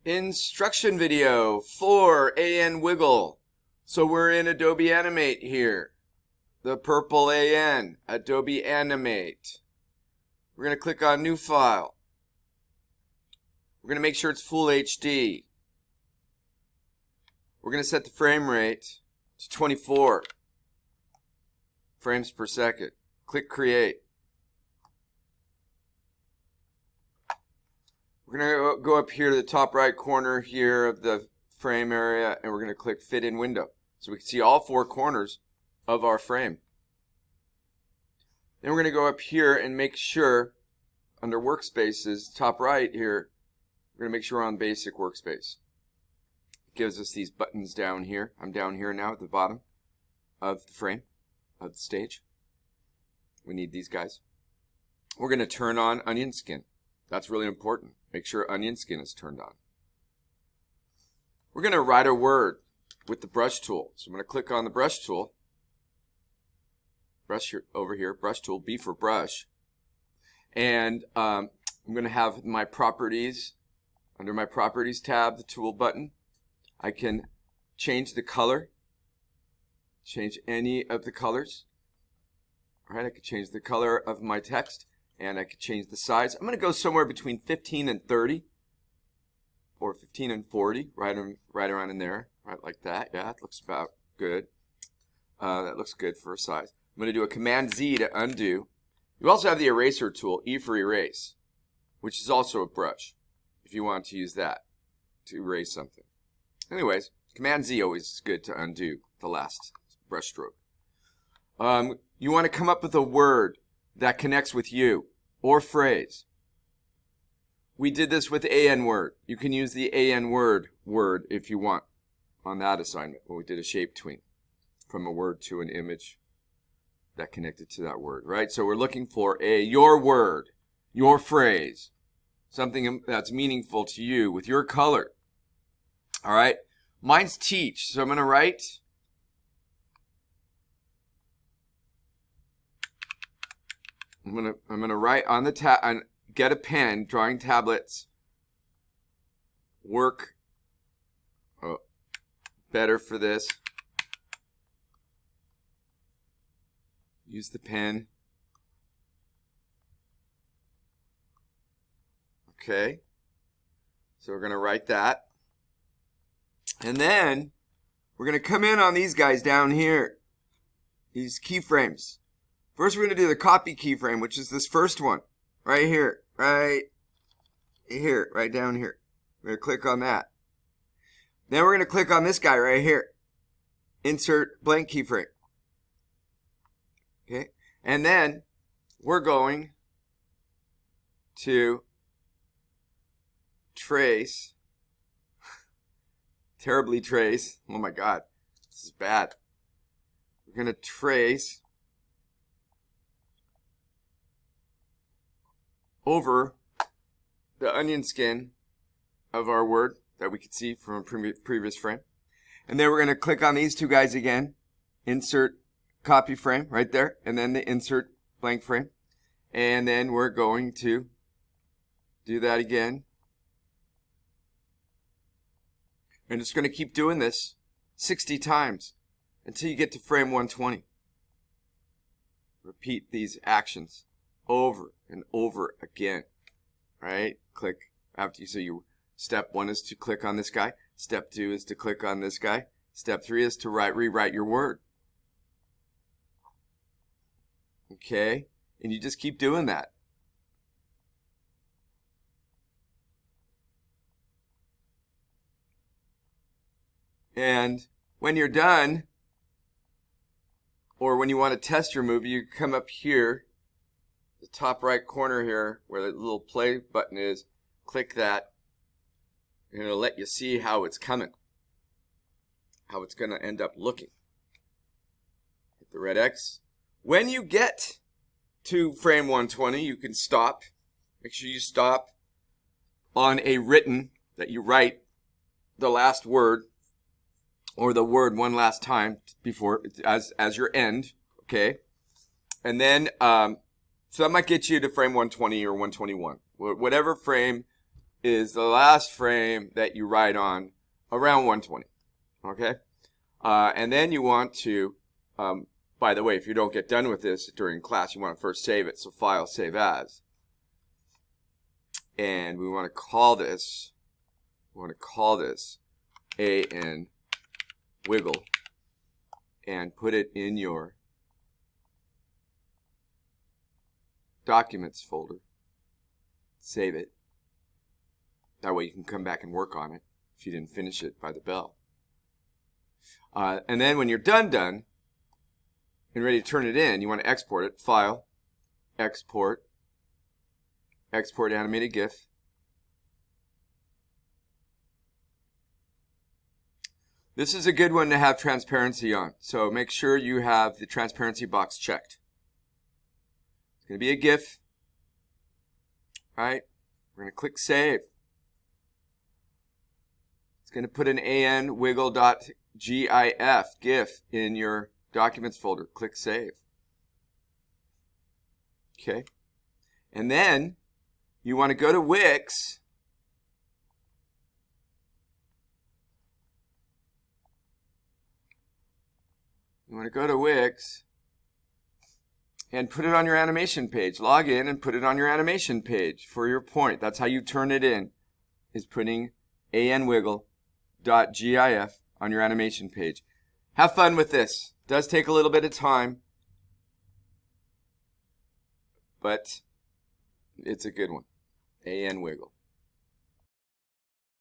Instruction video for AnWiggle. So we're in Adobe Animate here. The purple AN, Adobe Animate. We're going to click on New File. We're going to make sure it's Full HD. We're going to set the frame rate to 24 frames per second. Click Create. We're going to go up here to the top right corner here of the frame area, and we're going to click Fit in Window so we can see all four corners of our frame. Then we're going to go up here and make sure under Workspaces, top right here, we're going to make sure we're on Basic Workspace. It gives us these buttons down here. I'm down here now at the bottom of the frame, of the stage. We need these guys. We're going to turn on onion skin. That's really important. Make sure onion skin is turned on. We're going to write a word with the brush tool. So I'm going to click on the brush tool. Brush here, over here, brush tool, B for brush. And I'm going to have my properties. Under my properties tab, the tool button, I can change the color. Change any of the colors. All right, I could change the color of my text. And I could change the size. I'm going to go somewhere between 15 and 30. Or 15 and 40. Right around in there. Right like that. Yeah, that looks about good. That looks good for a size. I'm going to do a Command Z to undo. You also have the eraser tool, E for erase. Which is also a brush. If you want to use that to erase something. Anyways, Command Z always is good to undo the last brush stroke. You want to come up with a word that connects with you, or phrase. We did this with AN word. You can use the AN word if you want on that assignment when we did a shape tween from a word to an image that connected to that word, right? So we're looking for your word, your phrase, something that's meaningful to you with your color. All right? Mine's teach, so I'm going to write I'm gonna write on the tab, get a pen, drawing tablets, work better for this. Use the pen. Okay. So we're gonna write that. And then we're gonna come in on these guys down here. These keyframes. First, we're going to do the copy keyframe, which is this first one, right here, right down here. We're going to click on that. Then we're going to click on this guy right here. Insert blank keyframe. Okay, and then we're going to trace, terribly trace. Oh my God, this is bad. We're going to trace over the onion skin of our word that we could see from a previous frame. And then we're going to click on these two guys again. Insert copy frame right there. And then the insert blank frame. And then we're going to do that again. And just going to keep doing this 60 times until you get to frame 120. Repeat these actions over and over again, right? Click after you, so you, step 1 is to click on this guy. Step 2 is to click on this guy. Step 3 is to rewrite your word. Okay? And you just keep doing that. And when you're done, or when you want to test your movie, you come up here, the top right corner here, where the little play button is, click that, and it'll let you see how it's coming, how it's going to end up looking. Hit the red X. When you get to frame 120, you can stop. Make sure you stop on a written, that you write the last word, or the word one last time before, as your end, okay? And then, so that might get you to frame 120 or 121. Whatever frame is the last frame that you write on around 120. Okay? And then you want to, by the way, if you don't get done with this during class, you want to first save it. So File, Save As. And we want to call this, AnWiggle, and put it in your Documents folder. Save it. That way you can come back and work on it if you didn't finish it by the bell. And then when you're done and ready to turn it in, you want to export it. File, Export, Export Animated GIF. This is a good one to have transparency on, so make sure you have the transparency box checked. It's going to be a GIF, right? We're going to click Save. It's going to put an AnWiggle.gif GIF in your Documents folder. Click Save. Okay. And then you want to go to Wix. You want to go to Wix and put it on your animation page. Log in and put it on your animation page for your point. That's how you turn it in, is putting AnWiggle.gif on your animation page. Have fun with this. It does take a little bit of time, but it's a good one. AnWiggle.